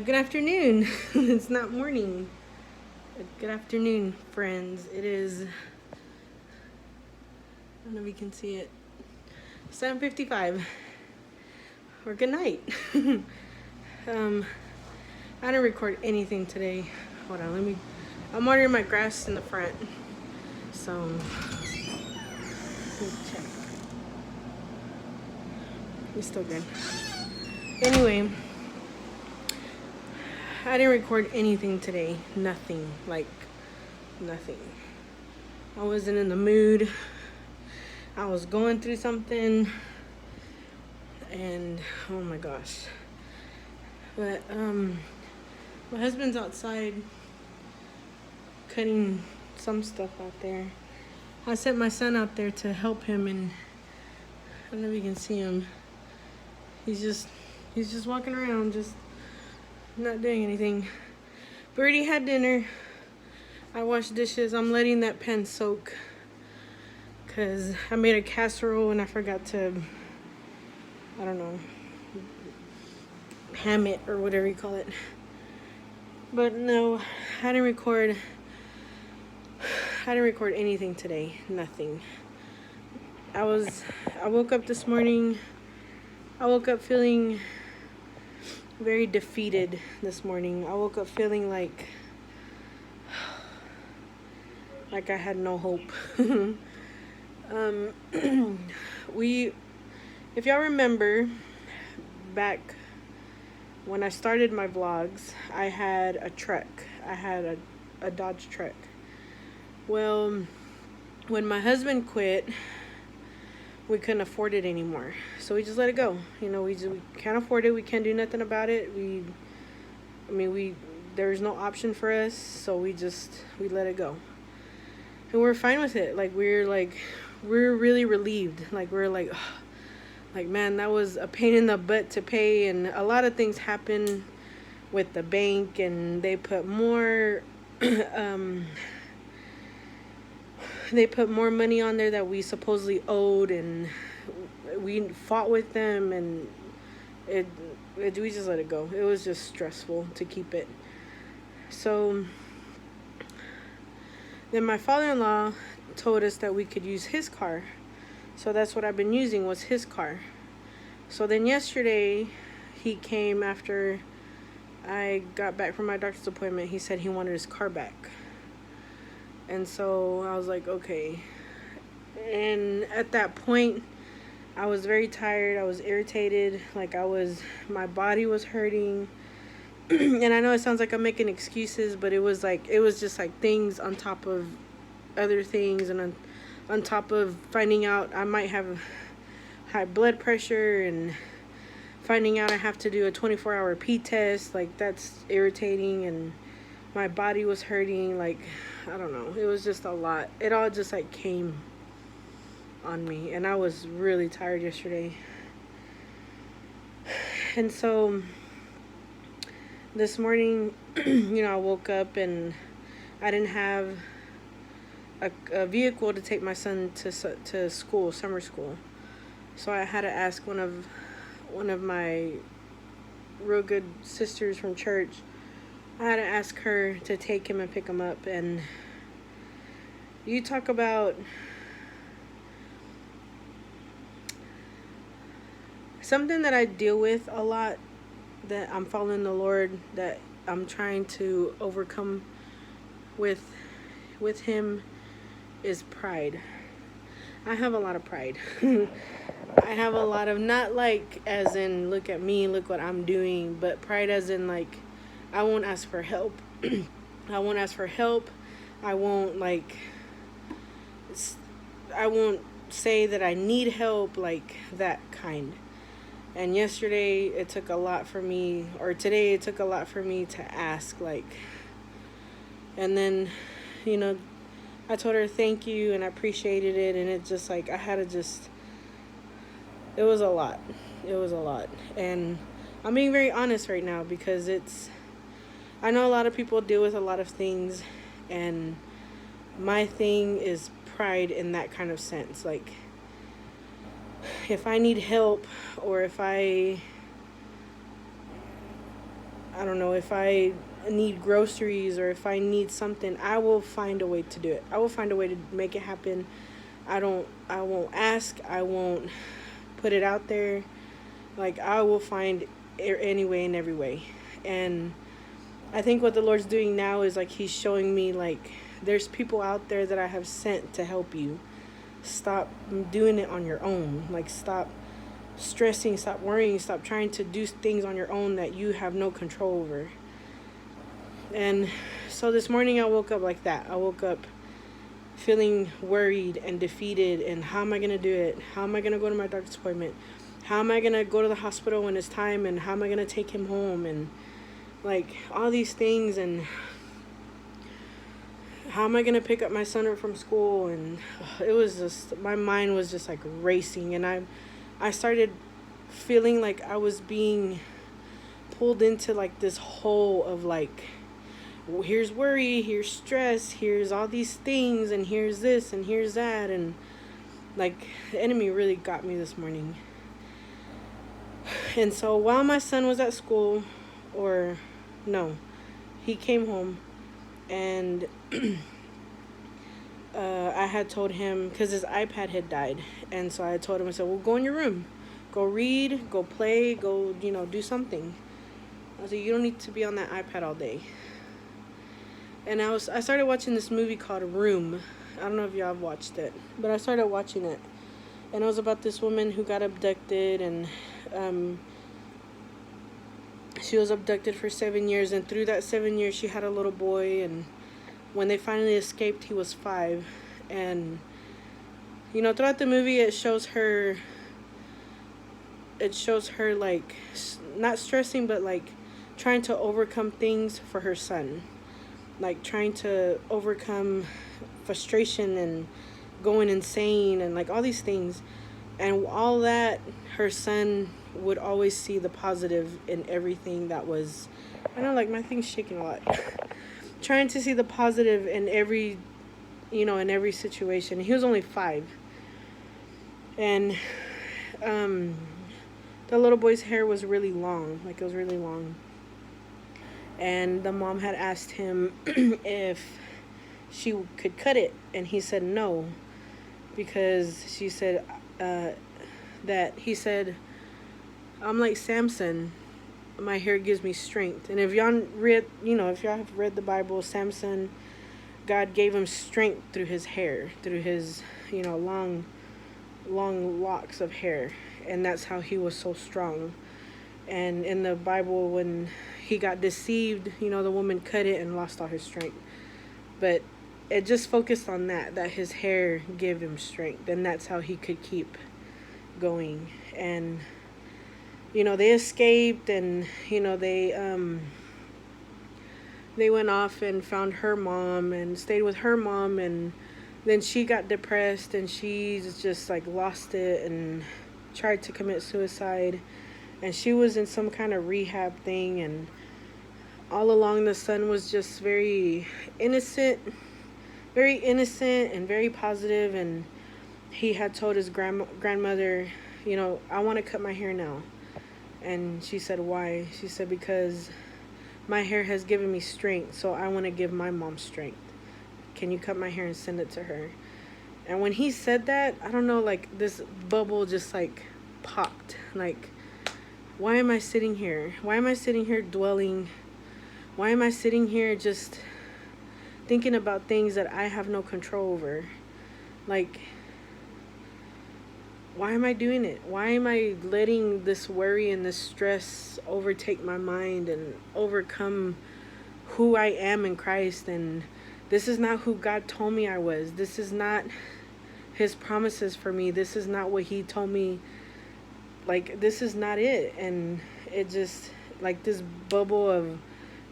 Good afternoon. It's not morning. Good afternoon, friends. It is, I don't know if you can see it, 7:55. Or good night. I didn't record anything today. Hold on, I'm watering my grass in the front. So, let me check. It's still good. Anyway, I didn't record anything today. Nothing. Like, nothing. I wasn't in the mood. I was going through something. And, oh my gosh. But, my husband's outside cutting some stuff out there. I sent my son out there to help him, and I don't know if you can see him. He's just walking around, just not doing anything. We already had dinner. I washed dishes. I'm letting that pan soak because I made a casserole and I forgot to, I don't know, ham it or whatever you call it. But no, I didn't record anything today. Nothing. I woke up this morning. I woke up feeling very defeated this morning. I woke up feeling like I had no hope. If y'all remember back when I started my vlogs, I had a truck. I had a Dodge truck. Well, when my husband quit, we couldn't afford it anymore. So we just let it go. You know, we can't afford it. We can't do nothing about it. There's no option for us. So we let it go. And we're fine with it. We're really relieved. We're like, man, that was a pain in the butt to pay. And a lot of things happened with the bank, and they put more, money on there that we supposedly owed, and we fought with them, and we just let it go. It was just stressful to keep it. So then my father-in-law told us that we could use his car. So that's what I've been using, was his car. So then yesterday he came after I got back from my doctor's appointment. He said he wanted his car back. And so I was like, okay. And at that point, I was very tired. I was irritated. My body was hurting. And I know it sounds like I'm making excuses, but it was just things on top of other things. And on top of finding out I might have high blood pressure, and finding out I have to do a 24-hour pee test. That's irritating. And my body was hurting. I don't know. It was just a lot. It all just came on me. And I was really tired yesterday. And so this morning, I woke up and I didn't have a vehicle to take my son to school, summer school. So I had to ask one of my real good sisters from church. I had to ask her to take him and pick him up. And you talk about something that I deal with a lot, that I'm following the Lord, that I'm trying to overcome with him, is pride. I have a lot of pride. I have a lot of, not as in look at me, look what I'm doing, but pride as in I won't ask for help. I won't ask for help. I won't say that I need help, that kind. And yesterday it took a lot for me, or today it took a lot for me to ask, and then, I told her thank you and I appreciated it, and it just I had to it was a lot. It was a lot. And I'm being very honest right now, because I know a lot of people deal with a lot of things, and my thing is pride in that kind of sense. If I need help, or if I I don't know, if I need groceries or if I need something, I will find a way to do it. I will find a way to make it happen. I won't ask. I won't put it out there. Like, I will find any way and every way. And I think what the Lord's doing now is like He's showing me, like, there's people out there that I have sent to help you. Stop doing it on your own. Like, stop stressing, stop worrying, stop trying to do things on your own that you have no control over. And so this morning I woke up like that. I woke up feeling worried and defeated, and how am I going to do it? How am I going to go to my doctor's appointment? How am I going to go to the hospital when it's time? And how am I going to take him home? And like all these things. And how am I going to pick up my son from school? And it was just, my mind was just like racing. And I started feeling like I was being pulled into like this hole of like, here's worry, here's stress, here's all these things, and here's this and here's that. And like the enemy really got me this morning. And so while my son was at school, or no, he came home, and I had told him, because his iPad had died, and so I told him, I said, well, go in your room, go read, go play, go, do something. I said, you don't need to be on that iPad all day. And I started watching this movie called Room. I don't know if y'all have watched it, but I started watching it. And it was about this woman who got abducted, and she was abducted for 7 years, and through that 7 years she had a little boy, and when they finally escaped, he was 5. And throughout the movie it shows her like not stressing, but like trying to overcome things for her son, like trying to overcome frustration and going insane and like all these things. And all that, her son would always see the positive in everything that was, I know, like my thing's shaking a lot. Trying to see the positive in every, in every situation. He was only 5. And the little boy's hair was really long. Like, it was really long. And the mom had asked him if she could cut it. And he said no. Because she said he said, I'm like Samson. My hair gives me strength. And if y'all have read the Bible, Samson, God gave him strength through his hair, through his, long locks of hair. And that's how he was so strong. And in the Bible, when he got deceived, the woman cut it and lost all his strength. But it just focused on that his hair gave him strength. And that's how he could keep going. And they escaped, and they went off and found her mom and stayed with her mom. And then she got depressed, and she's just like lost it and tried to commit suicide. And she was in some kind of rehab thing. And all along, the son was just very innocent and very positive. And he had told his grandmother, I want to cut my hair now. And she said, why? She said, because my hair has given me strength, so I want to give my mom strength. Can you cut my hair and send it to her? And when he said that, I don't know, like this bubble just like popped. Like, why am I sitting here? Why am I sitting here dwelling? Why am I sitting here just thinking about things that I have no control over? Like, why am I doing it? Why am I letting this worry and this stress overtake my mind and overcome who I am in Christ? And this is not who God told me I was. This is not His promises for me. This is not what He told me. Like, this is not it. And it just, like, this bubble of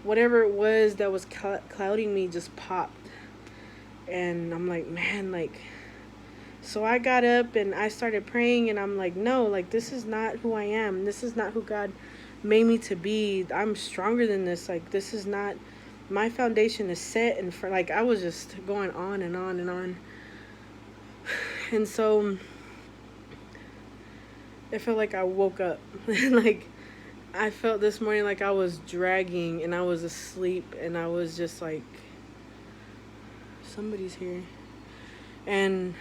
whatever it was that was clouding me just popped. And I'm like, man, like, so I got up and I started praying, and I'm like, no, like, this is not who I am. This is not who God made me to be. I'm stronger than this. Like, this is not, my foundation is set. And for, like, I was just going on and on and on. And so it felt like I woke up. Like, I felt this morning like I was dragging and I was asleep and I was just like, somebody's here. And,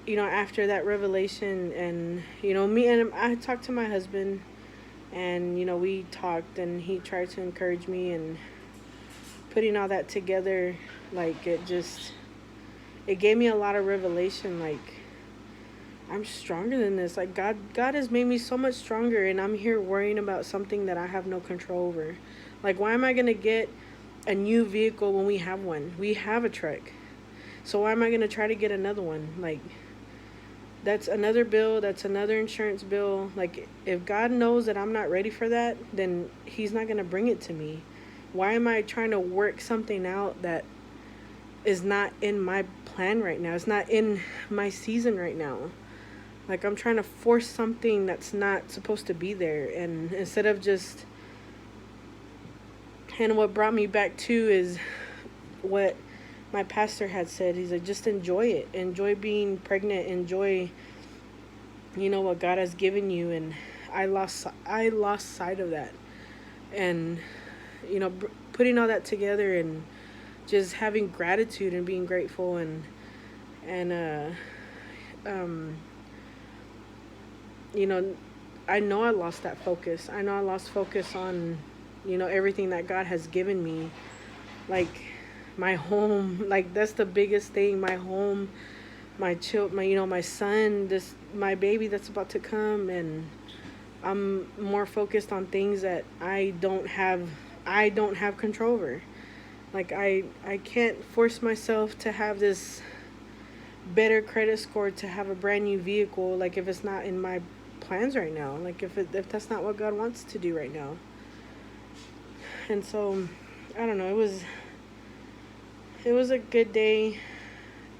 after that revelation, and, me and I talked to my husband, and, we talked, and he tried to encourage me, and putting all that together, like, it gave me a lot of revelation. Like, I'm stronger than this. Like, God has made me so much stronger, and I'm here worrying about something that I have no control over. Like, why am I going to get a new vehicle when we have one? We have a truck. So why am I going to try to get another one? Like, that's another bill. That's another insurance bill. Like, if God knows that I'm not ready for that, then he's not going to bring it to me. Why am I trying to work something out that is not in my plan right now? It's not in my season right now. Like, I'm trying to force something that's not supposed to be there. And instead of just... And what brought me back to is what my pastor had said. He's like, just enjoy it. Enjoy being pregnant. Enjoy, what God has given you. And I lost sight of that. And, putting all that together and just having gratitude and being grateful and I know I lost that focus. I know I lost focus on, everything that God has given me. Like, my home, like, that's the biggest thing. My home, my son, my baby that's about to come. And I'm more focused on things that I don't have control over. Like, I can't force myself to have this better credit score, to have a brand new vehicle, like, if it's not in my plans right now. Like, if that's not what God wants to do right now. And so, I don't know, it was a good day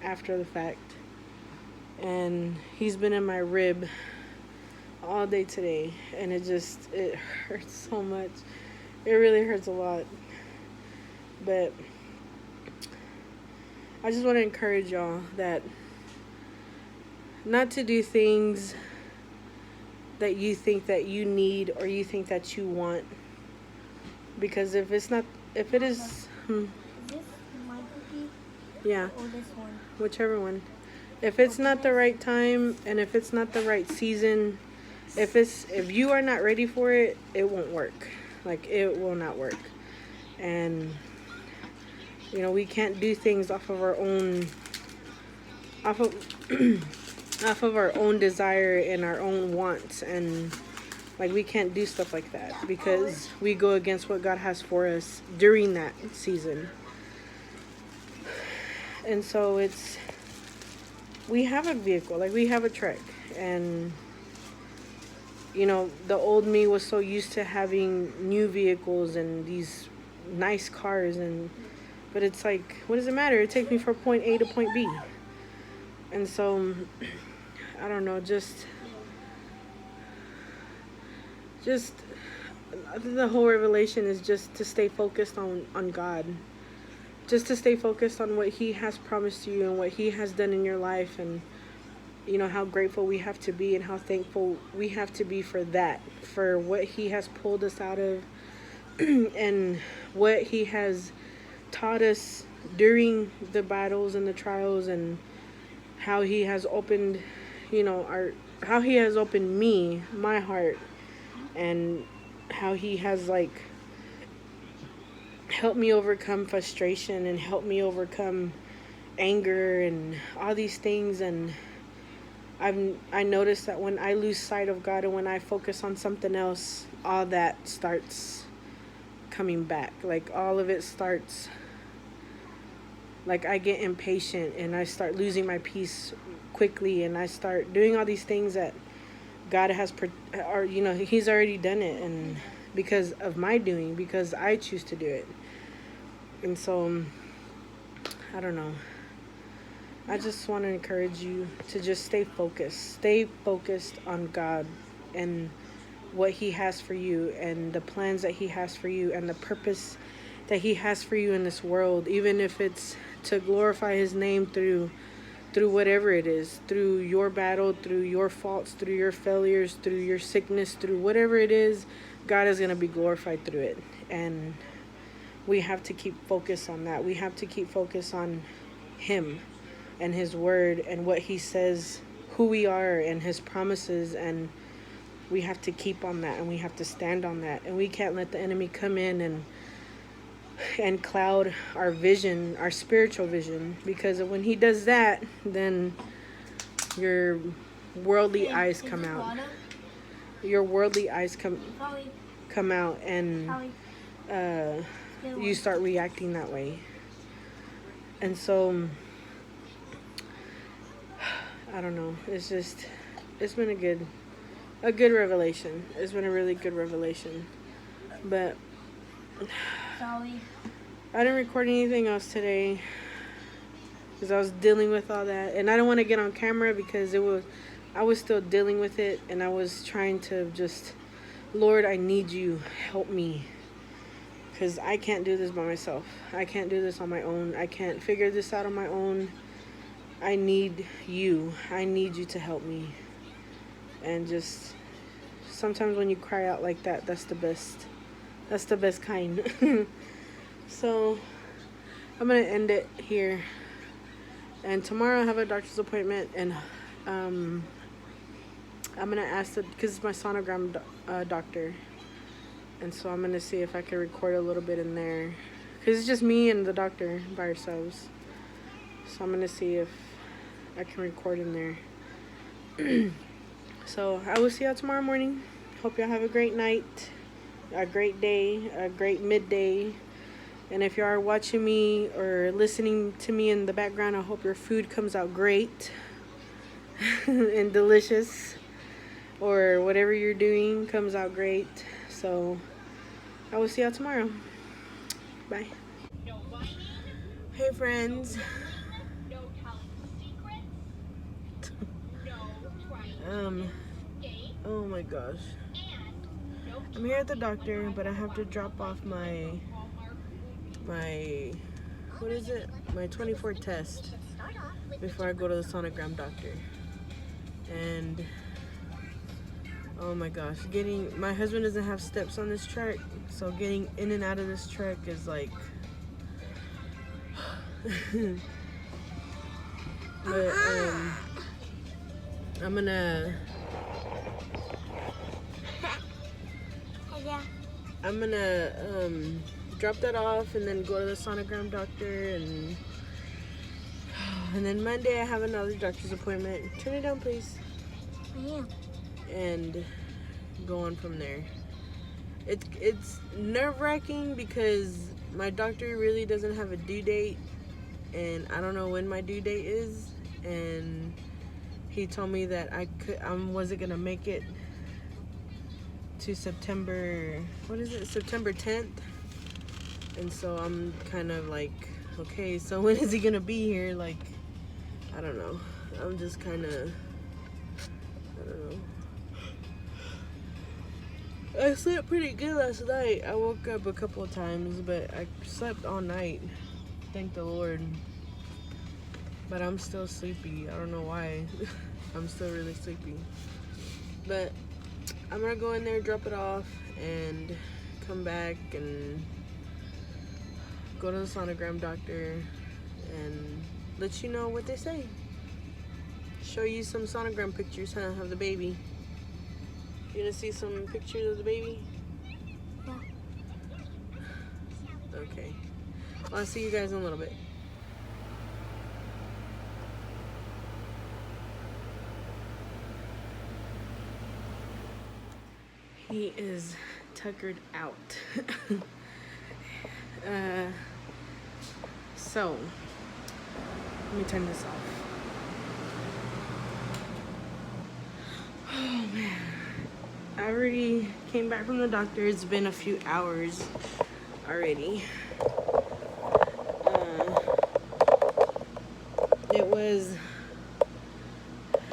after the fact. And he's been in my rib all day today, and it hurts so much. It really hurts a lot. But I just want to encourage y'all that not to do things that you think that you need or you think that you want. Because if it is... Is this my cookie? Yeah. Or this one? Whichever one. If it's not the right time and if it's not the right season, if you are not ready for it, it won't work. Like, it will not work. And we can't do things off of our own desire and our own wants, and like, we can't do stuff like that because we go against what God has for us during that season. And so we have a vehicle, like, we have a truck, and the old me was so used to having new vehicles and these nice cars, but it's like, what does it matter? It takes me from point A to point B. And so, I don't know, just the whole revelation is just to stay focused on God. Just to stay focused on what he has promised you and what he has done in your life, and how grateful we have to be and how thankful we have to be for that, for what he has pulled us out of and what he has taught us during the battles and the trials, and how he has opened, how he has opened my heart, and how he has, like, helped me overcome frustration and helped me overcome anger and all these things. And I noticed that when I lose sight of God and when I focus on something else, all that starts coming back. Like, all of it starts, like, I get impatient and I start losing my peace quickly, and I start doing all these things that God has, he's already done it, and because of my doing, because I choose to do it. And so, I don't know. I just want to encourage you to just stay focused on God and what he has for you, and the plans that he has for you, and the purpose that he has for you in this world, even if it's to glorify his name through through whatever it is, through your battle, through your faults, through your failures, through your sickness, through whatever it is, God is going to be glorified through it. And we have to keep focus on that. We have to keep focus on Him and His word and what He says, who we are and His promises. And we have to keep on that, and we have to stand on that. And we can't let the enemy come in and cloud our vision, our spiritual vision, because when he does that, then your worldly eyes come out. Your worldly eyes come out, and you start reacting that way. And so I don't know. It's been a good revelation. It's been a really good revelation. But Sorry. I didn't record anything else today because I was dealing with all that, and I don't want to get on camera because I was still dealing with it, and I was trying to just, Lord, I need you, help me, because I can't do this by myself. I can't do this on my own. I can't figure this out on my own. I need you. I need you to help me. And just sometimes when you cry out like that, that's the best. That's the best kind. So I'm going to end it here. And tomorrow I have a doctor's appointment. And I'm going to ask, because it's my sonogram doctor. And so I'm going to see if I can record a little bit in there. Because it's just me and the doctor by ourselves. So I'm going to see if I can record in there. So I will see y'all tomorrow morning. Hope y'all have a great night, a great day, a great midday. And if you are watching me or listening to me in the background, I hope your food comes out great and delicious, or whatever you're doing comes out great. So I will see y'all tomorrow. Bye. Hey friends. Oh my gosh. I'm here at the doctor, but I have to drop off my what is it? My 24 test before I go to the sonogram doctor. And oh my gosh, my husband doesn't have steps on this truck, so getting in and out of this truck is like but I'm gonna drop that off and then go to the sonogram doctor, and then Monday I have another doctor's appointment. Turn it down, please. I am. And go on from there. It's nerve-wracking because my doctor really doesn't have a due date, and I don't know when my due date is, and he told me that I wasn't gonna make it to September 10th. And so I'm kind of like, okay, so when is he gonna be here? Like, I don't know. I'm just kind of, I don't know. I slept pretty good last night. I woke up a couple of times, but I slept all night. Thank the Lord. But I'm still sleepy. I don't know why. I'm still really sleepy. But I'm gonna go in there, drop it off, and come back and go to the sonogram doctor and let you know what they say. Show you some sonogram pictures, huh, of the baby. You gonna see some pictures of the baby? Yeah. Okay. Well, I'll see you guys in a little bit. He is tuckered out. So, let me turn this off. Oh man. I already came back from the doctor. It's been a few hours already.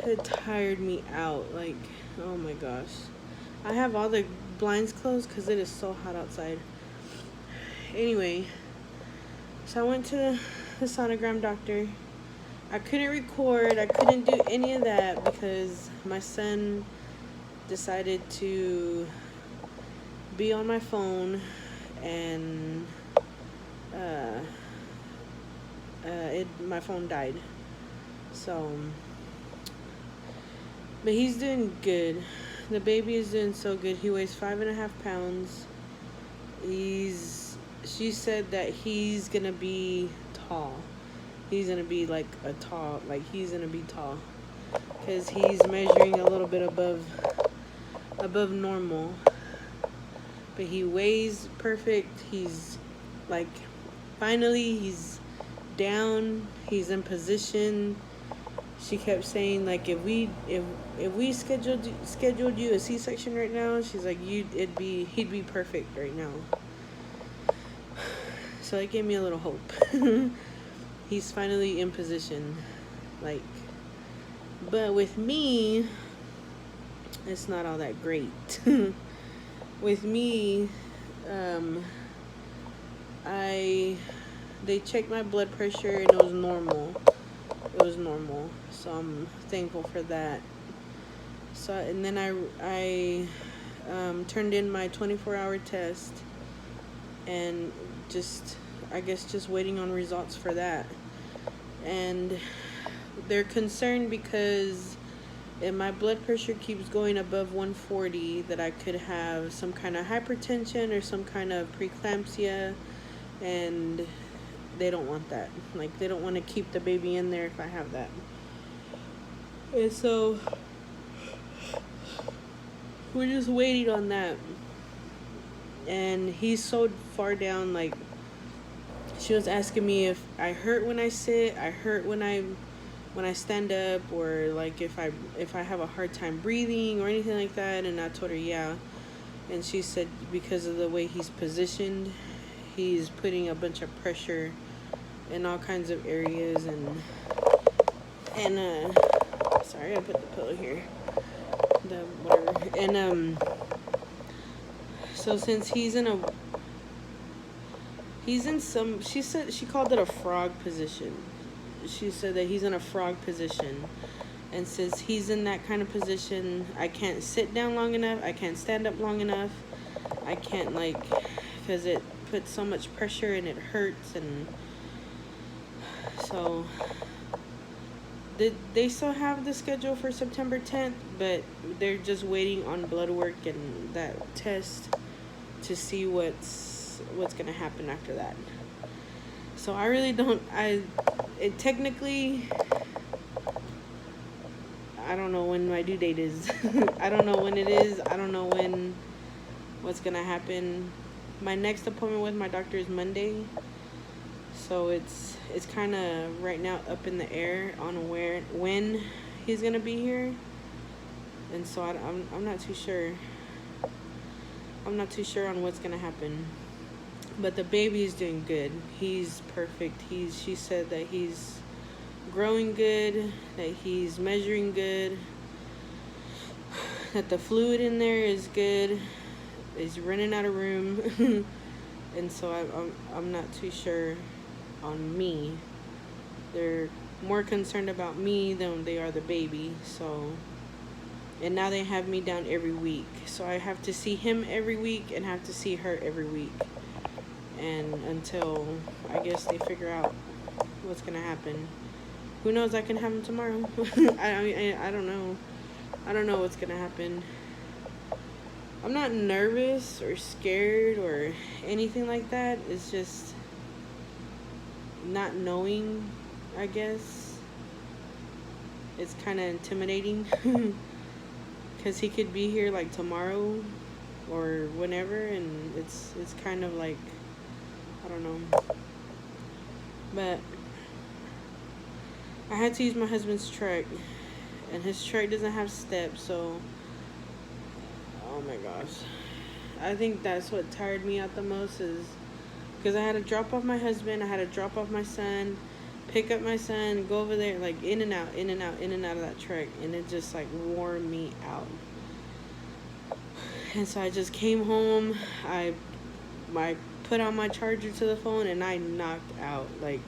It tired me out. Like, oh my gosh. I have all the blinds closed because it is so hot outside. Anyway, so I went to the sonogram doctor. I couldn't record. I couldn't do any of that because my son decided to be on my phone, and my phone died. So, but he's doing good. The baby is doing so good. He weighs 5.5 pounds. She said that he's gonna be tall. He's gonna be like he's gonna be tall, because he's measuring a little bit above normal. But he weighs perfect. He's like, finally he's down. He's in position. She kept saying, like, if we scheduled you a C-section right now, she's like, he'd be perfect right now. So it gave me a little hope. He's finally in position, like. But with me, it's not all that great. With me, they checked my blood pressure and it was normal. So I'm thankful for that. So, and then I turned in my 24-hour test, and just waiting on results for that. And they're concerned because if my blood pressure keeps going above 140, that I could have some kind of hypertension or some kind of preeclampsia, and they don't want that. Like, they don't want to keep the baby in there if I have that. And so we're just waiting on that. And he's so far down, like, she was asking me if I hurt when I sit, I hurt when I stand up, or like if I have a hard time breathing or anything like that. And I told her yeah. And she said because of the way he's positioned, he's putting a bunch of pressure in all kinds of areas. And sorry, I put the pillow here, the whatever. And so since he's in some, she said, she called it a frog position. She said that he's in a frog position, and since he's in that kind of position, I can't sit down long enough, I can't stand up long enough, I can't, like, because it puts so much pressure and it hurts. And so they still have the schedule for September 10th, but they're just waiting on blood work and that test to see what's gonna happen after that. So I really don't, technically, I don't know when my due date is. I don't know when it is. I don't know what's gonna happen. My next appointment with my doctor is Monday. So it's kind of right now up in the air on when he's gonna be here. And so I'm not too sure. I'm not too sure on what's gonna happen. But the baby is doing good. He's perfect. She said that he's growing good, that he's measuring good, that the fluid in there is good. He's running out of room. And so I'm not too sure on me. They're more concerned about me than they are the baby. So, and now they have me down every week. So I have to see him every week and have to see her every week. And until, I guess, they figure out what's gonna happen. Who knows, that can happen tomorrow. I don't know. I don't know what's gonna happen. I'm not nervous or scared or anything like that. It's just not knowing, I guess. It's kind of intimidating. Because he could be here like tomorrow or whenever, and it's kind of like, I don't know. But I had to use my husband's truck, and his truck doesn't have steps, so oh my gosh. I think that's what tired me out the most, is because I had to drop off my husband, I had to drop off my son, pick up my son, go over there, like in and out of that truck, and it just like wore me out. And so I just came home, I put on my charger to the phone, and I knocked out. Like,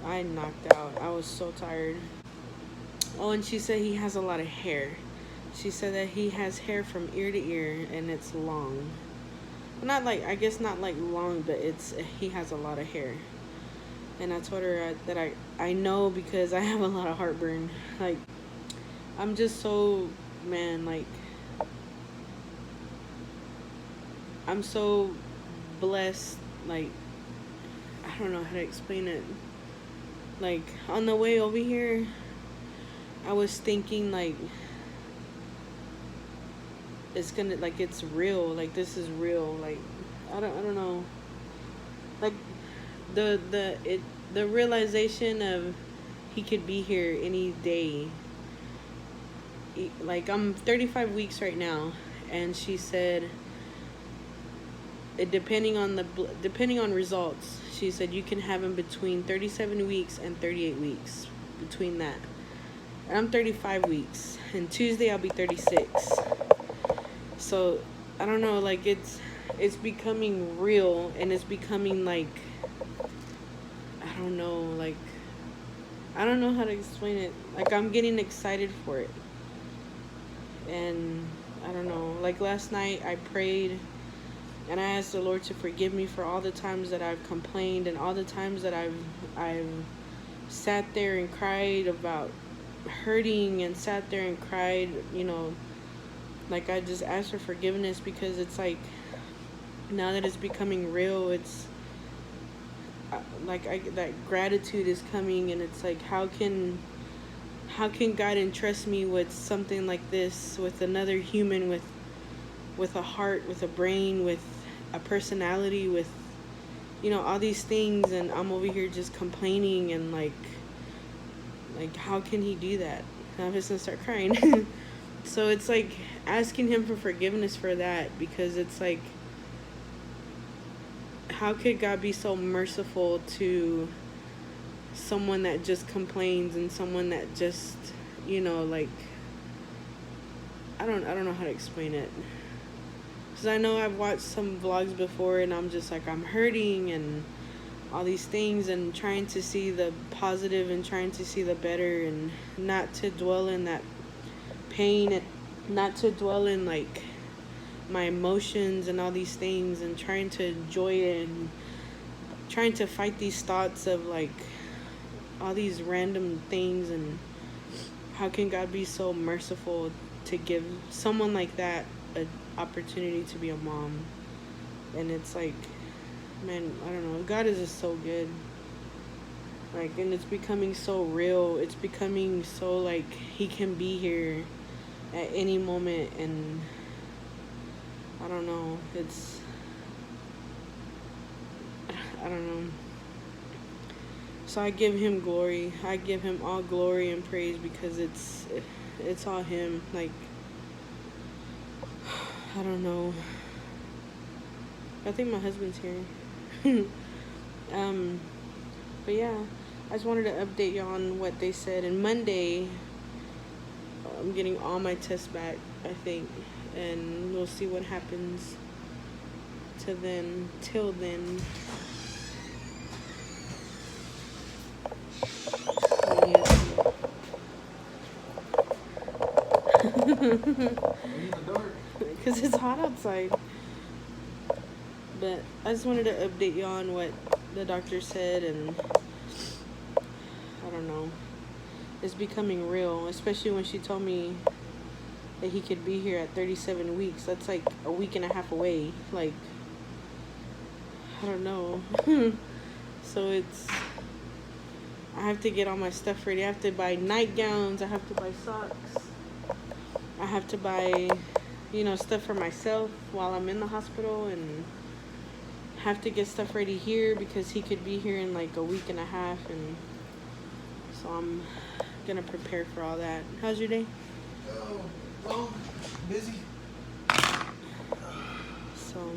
I knocked out. I was so tired. Oh, and she said he has a lot of hair. She said that he has hair from ear to ear and it's long. Not like, I guess not like long, but he has a lot of hair. And I told her that I know because I have a lot of heartburn. Like, I'm just so, man, like, I'm so blessed. Like, I don't know how to explain it. Like, on the way over here, I was thinking, like, it's gonna, like, it's real. Like, this is real. Like, I don't know. Like, the realization of he could be here any day. Like, I'm 35 weeks right now, and she said, depending on results, she said you can have him between 37 weeks and 38 weeks, between that. And I'm 35 weeks, and Tuesday I'll be 36. So I don't know, like, it's becoming real, and it's becoming like, I don't know, like, I don't know how to explain it. Like, I'm getting excited for it. And I don't know, like, last night I prayed and I asked the Lord to forgive me for all the times that I've complained and all the times that I've sat there and cried about hurting and sat there and cried, you know, like, I just asked for forgiveness because it's like, now that it's becoming real, it's like, that gratitude is coming, and it's like, how can God entrust me with something like this, with another human, with a heart, with a brain, with a personality, with, you know, all these things, and I'm over here just complaining, and like how can he do that? I'm just gonna start crying. So it's like asking him for forgiveness for that, because it's like, how could God be so merciful to someone that just complains and someone that just, you know, like, I don't know how to explain it. Because I know I've watched some vlogs before, and I'm just like, I'm hurting and all these things, and trying to see the positive and trying to see the better, and not to dwell in that pain, and not to dwell in, like, my emotions and all these things, and trying to enjoy it, and trying to fight these thoughts of, like, all these random things. And how can God be so merciful to give someone like that an opportunity to be a mom? And it's like, man, I don't know, God is just so good. Like, and it's becoming so real. It's becoming so, like, he can be here at any moment. And I don't know, I don't know. So I give him glory. I give him all glory and praise, because it's all him. Like, I don't know. I think my husband's here. But yeah, I just wanted to update you on what they said. And Monday, I'm getting all my tests back, I think, and we'll see what happens till then. Because it's hot outside. But I just wanted to update you on what the doctor said, and I don't know. It's becoming real, especially when she told me that he could be here at 37 weeks. That's like a week and a half away. Like, I don't know. So I have to get all my stuff ready. I have to buy nightgowns. I have to buy socks. I have to buy, you know, stuff for myself while I'm in the hospital, and have to get stuff ready here because he could be here in like a week and a half. And so I'm gonna prepare for all that. How's your day? Busy. So